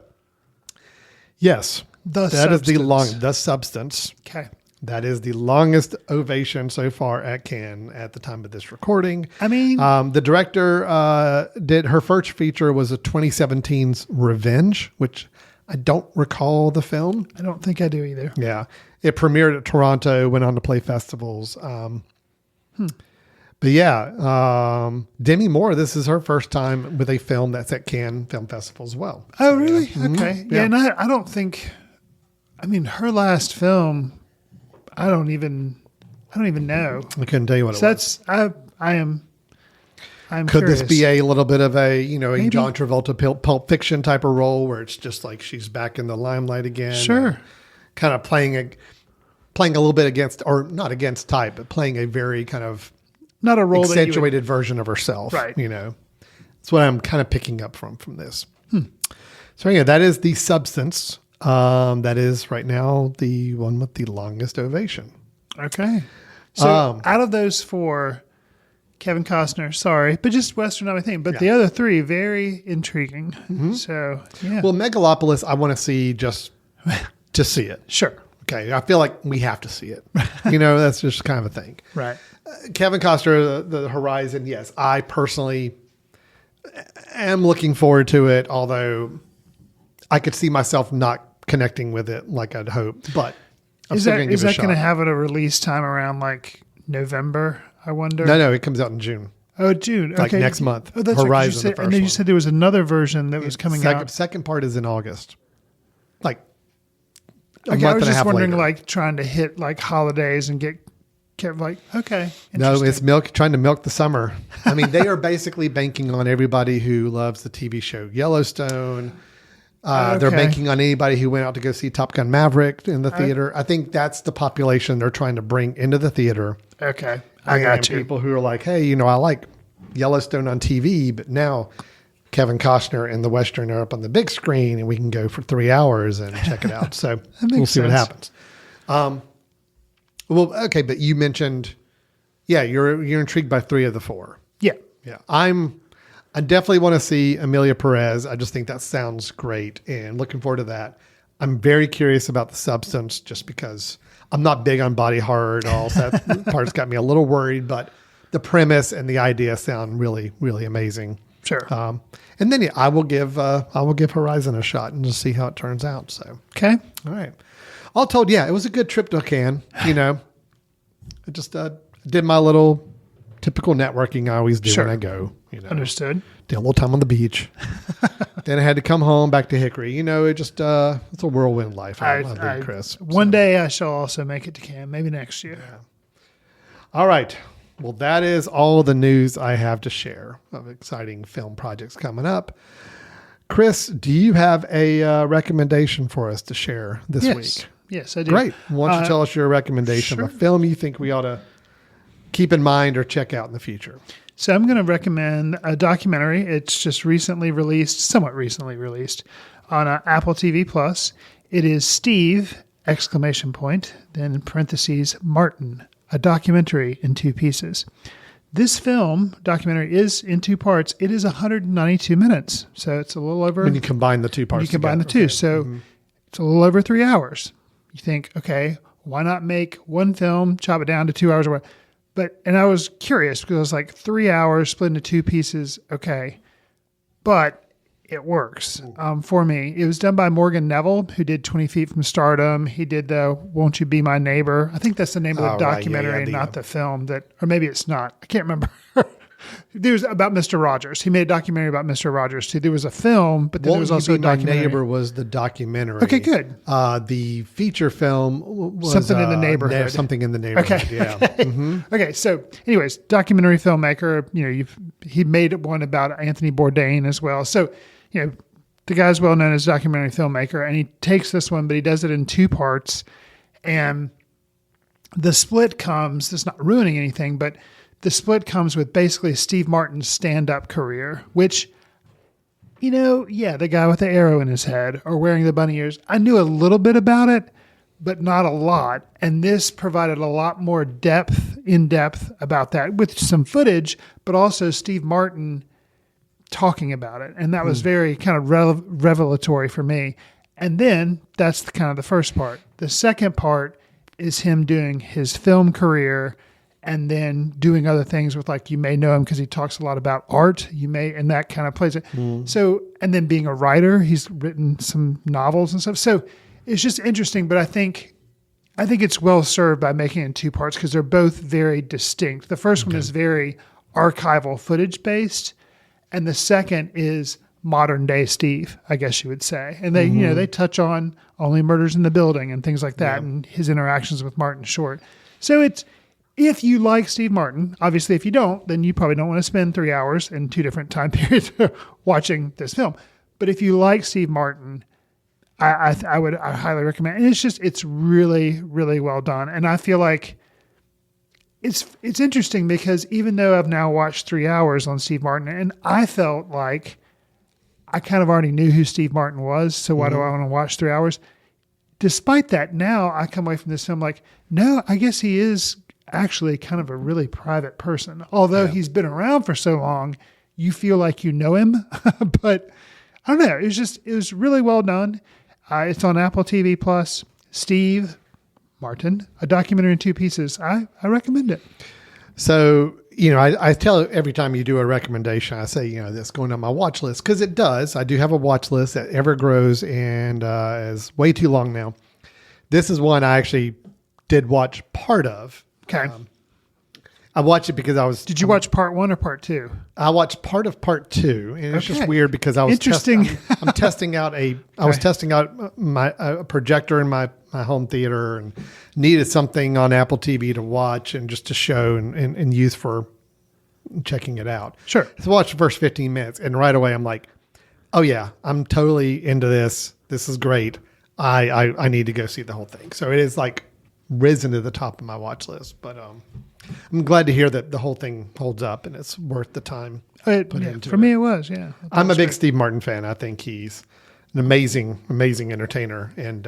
yes, the substance. Okay. That is the longest ovation so far at Cannes at the time of this recording. I mean, the director did her first feature was a 2017's Revenge, which I don't recall the film. I don't think I do either. Yeah. It premiered at Toronto, went on to play festivals. But yeah, Demi Moore, this is her first time with a film that's at Cannes Film Festival as well. Oh, really? Yeah. Okay. Yeah, and I don't think, I mean, her last film, I don't even know. I couldn't tell you what it was. I'm Could curious. this be a little bit of a Maybe. John Travolta Pulp Fiction type of role where it's just like she's back in the limelight again? Sure. Kind of playing a little bit against, or not against type, but playing a very kind of not a role accentuated version of herself. Right. That's what I'm kind of picking up from this. So yeah, that is the substance. That is right now the one with the longest ovation. Okay. So out of those four, Kevin Costner, sorry, but just Western, I think. But the other three, very intriguing. Mm-hmm. So, yeah. Well, Megalopolis, I want to see just to see it. Sure. Okay. I feel like we have to see it. That's just kind of a thing. Right. Kevin Costner, the Horizon, yes. I personally am looking forward to it, although I could see myself not connecting with it like I'd hoped. But I'm still going to give it a shot. Is that going to have a release time around like November, I wonder? No, it comes out in June. Oh, June. Okay. Like next month. Oh, that's Horizon, right. And then you said there was another version that was coming out. Second part is in August. Like a okay, month I was and a just half wondering, later. like trying to hit like holidays and get like, okay. No, it's trying to milk the summer. I mean, they are basically banking on everybody who loves the TV show Yellowstone. They're banking on anybody who went out to go see Top Gun Maverick in the theater. I think that's the population they're trying to bring into the theater. Okay. I got you. People who are like, hey, I like Yellowstone on TV, but now Kevin Costner and the Western are up on the big screen and we can go for 3 hours and check it out. So we'll see what happens. Well, okay, but you mentioned, you're intrigued by 3 of the 4. Yeah. Yeah. I definitely want to see Amelia Perez. I just think that sounds great and looking forward to that. I'm very curious about the substance just because I'm not big on body horror at all. So that part's got me a little worried, but the premise and the idea sound really, really amazing. Sure. And then I will give Horizon a shot and just see how it turns out. So, okay. All right. All told, it was a good trip to Cannes. I just did my little typical networking I always do when I go. Understood. Did a little time on the beach. Then I had to come home back to Hickory. It just it's a whirlwind life. I think, Chris. One day I shall also make it to Cannes. Maybe next year. Yeah. All right. Well, that is all the news I have to share of exciting film projects coming up. Chris, do you have a recommendation for us to share this week? Yes, I do. Great. Why don't you tell us your recommendation of a film you think we ought to keep in mind or check out in the future? So I'm going to recommend a documentary. It's just somewhat recently released on Apple TV Plus. It is Steve, ! Then in parentheses, Martin, a documentary in 2 pieces. This documentary is in 2 parts. It is 192 minutes. So it's a little over. When you combine the 2 parts. You combine the 2. Okay. So it's a little over 3 hours. You think, okay, why not make one film, chop it down to 2 hours or what? And I was curious because I was like 3 hours split into 2 pieces. Okay. But it works for me. It was done by Morgan Neville, who did 20 Feet from Stardom. He did the Won't You Be My Neighbor? I think that's the name of the documentary, not the film or maybe it's not. I can't remember. There's about Mr. Rogers. He made a documentary about Mr. Rogers too. There was a film, but then there was also a My documentary. Neighbor was the documentary. Okay, good. The feature film was Something in the Neighborhood. Something in the Neighborhood. Okay. Yeah. Okay. So, anyways, documentary filmmaker. He made one about Anthony Bourdain as well. So, the guy's well known as a documentary filmmaker, and he takes this one, but he does it in 2 parts, and the split comes. It's not ruining anything, but the split comes with basically Steve Martin's stand-up career, which, the guy with the arrow in his head or wearing the bunny ears, I knew a little bit about it, but not a lot. And this provided a lot more in-depth about that with some footage, but also Steve Martin talking about it. And that was very kind of revelatory for me. And then that's kind of the first part. The second part is him doing his film career and then doing other things with, like, you may know him because he talks a lot about art. And that kind of plays it. So, and then being a writer, he's written some novels and stuff. So it's just interesting, but I think it's well served by making it in 2 parts because they're both very distinct. The first one is very archival footage based, and the second is modern day Steve, I guess you would say. And they, they touch on Only Murders in the Building and things like that, and his interactions with Martin Short. So it's, if you like Steve Martin, obviously if you don't, then you probably don't want to spend 3 hours in 2 different time periods watching this film. But if you like Steve Martin, I highly recommend it. And it's really, really well done. And I feel like it's interesting because even though I've now watched 3 hours on Steve Martin, and I felt like I kind of already knew who Steve Martin was, so why do I want to watch 3 hours? Despite that, now I come away from this film like, no, I guess he is actually kind of a really private person. Although he's been around for so long, you feel like you know him. But I don't know. It was really well done. It's on Apple TV Plus. Steve Martin, a documentary in 2 pieces. I recommend it. So, I tell every time you do a recommendation, I say, this going on my watch list, because it does. I do have a watch list that ever grows and is way too long now. This is one I actually did watch part of. Okay. I watched it because I was. Did you watch part 1 or part 2? I watched part of part 2, and it's just weird because I was interesting. I'm testing out I was testing out a projector in my home theater and needed something on Apple TV to watch and just to show and use for checking it out. Sure. So I watched the first 15 minutes, and right away I'm like, oh yeah, I'm totally into this. This is great. I need to go see the whole thing. So it is like risen to the top of my watch list, but I'm glad to hear that the whole thing holds up and it's worth the time put into for me it was. I'm a big Steve Martin fan. I think he's an amazing entertainer and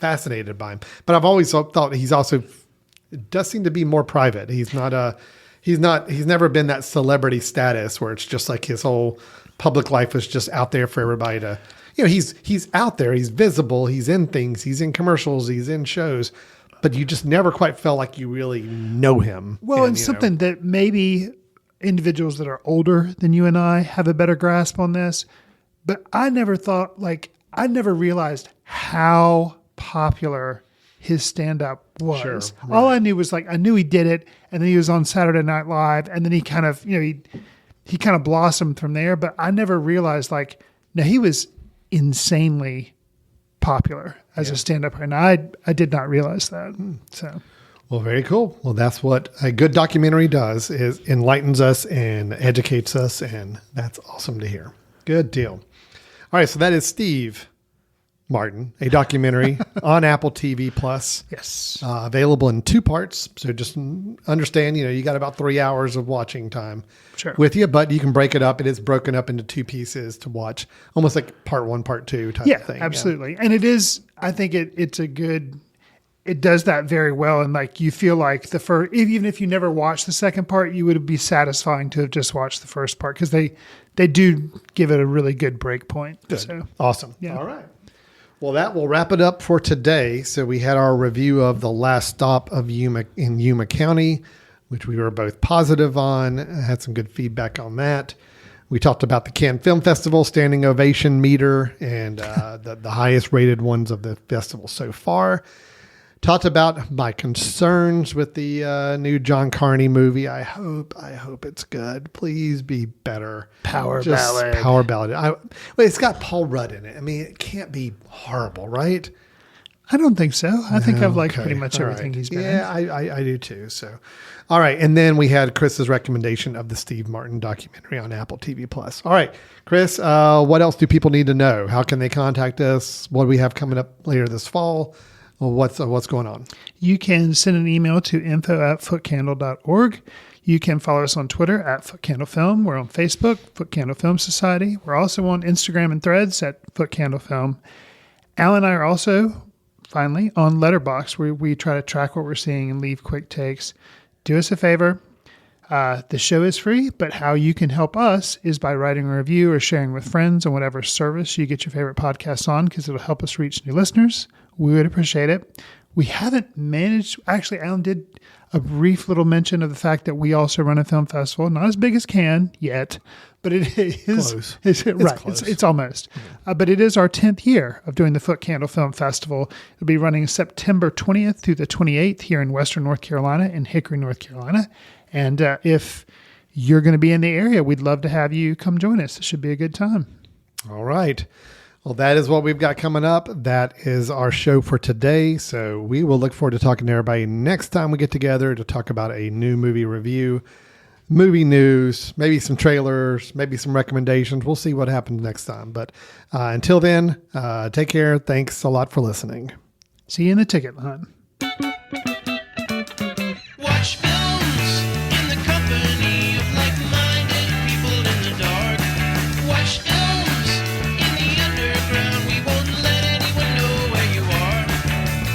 fascinated by him. But I've always thought he's also does seem to be more private. He's never been that celebrity status where it's just like his whole public life was just out there for everybody to, he's out there, he's visible, he's in things, he's in commercials, he's in shows. But you just never quite felt like you really know him. Well, and something that maybe individuals that are older than you and I have a better grasp on this. But I never realized how popular his stand-up was. Sure, right. All I knew was I knew he did it, and then he was on Saturday Night Live, and then he kind of, he kind of blossomed from there. But I never realized no, he was insanely popular as a stand-up, and I did not realize that. So, well, very cool. Well, that's what a good documentary does, is enlightens us and educates us, and that's awesome to hear. Good deal. All right, so that is Steve Martin, a documentary on Apple TV Plus. yes. Available in 2 parts. So just understand, you got about 3 hours of watching time with you, but you can break it up. It is broken up into 2 pieces to watch, almost like part 1, part 2 type of thing. Absolutely. Yeah. And it is, I think it's a good, it does that very well. And you feel like the first, even if you never watched the second part, you would be satisfying to have just watched the first part because they do give it a really good break point. Good. So, awesome. Yeah. All right. Well, that will wrap it up for today. So we had our review of The Last Stop of Yuma in Yuma County, which we were both positive on. Had some good feedback on that. We talked about the Cannes Film Festival standing ovation meter and the highest rated ones of the festival so far. Talked about my concerns with the new John Carney movie. I hope it's good. Please be better. Power ballad. Power ballad. It's got Paul Rudd in it. I mean, it can't be horrible, right? I don't think so. I think I've liked pretty much All everything right. he's been in. Yeah, I do too. So, all right. And then we had Chris's recommendation of the Steve Martin documentary on Apple TV Plus. All right, Chris, what else do people need to know? How can they contact us? What do we have coming up later this fall? What's going on? You can send an email to info@footcandle.org. You can follow us on Twitter @FootCandleFilm. We're on Facebook, Foot Candle Film Society. We're also on Instagram and Threads @FootCandleFilm. Al and I are also, finally, on Letterboxd, where we try to track what we're seeing and leave quick takes. Do us a favor. The show is free, but how you can help us is by writing a review or sharing with friends on whatever service you get your favorite podcasts on, because it'll help us reach new listeners. We would appreciate it. We haven't managed, actually, Alan did a brief little mention of the fact that we also run a film festival, not as big as Cannes yet, but it is Close. It's almost. But it is our 10th year of doing the Foot Candle Film Festival. It'll be running September 20th through the 28th here in Western North Carolina, in Hickory, North Carolina. And if you're going to be in the area, we'd love to have you come join us. It should be a good time. All right. Well, that is what we've got coming up. That is our show for today. So we will look forward to talking to everybody next time we get together to talk about a new movie review, movie news, maybe some trailers, maybe some recommendations. We'll see what happens next time. But until then, take care. Thanks a lot for listening. See you in the ticket line. Watch films in the company of like-minded people in the dark. Watch films in the underground. We won't let anyone know where you are.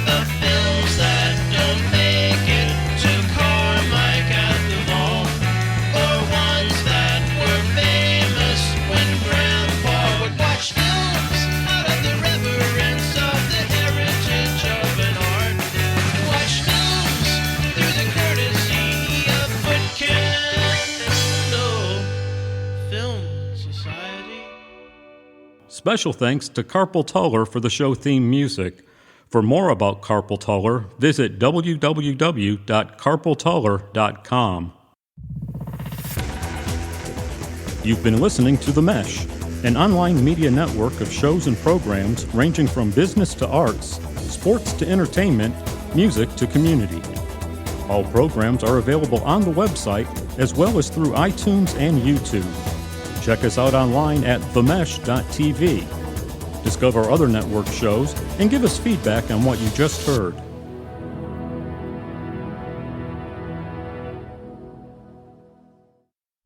The films that don't make it to Carmike at the mall, or ones that were famous when Grandpa would watch films out of the reverence of the heritage of an art. Watch films through the courtesy of Foot Candle Film Society. Special thanks to Carpal Tuller for the show theme music. For more about Carpal Tuller, visit www.carpaltuller.com. You've been listening to The Mesh, an online media network of shows and programs ranging from business to arts, sports to entertainment, music to community. All programs are available on the website as well as through iTunes and YouTube. Check us out online at themesh.tv. Discover other network shows and give us feedback on what you just heard.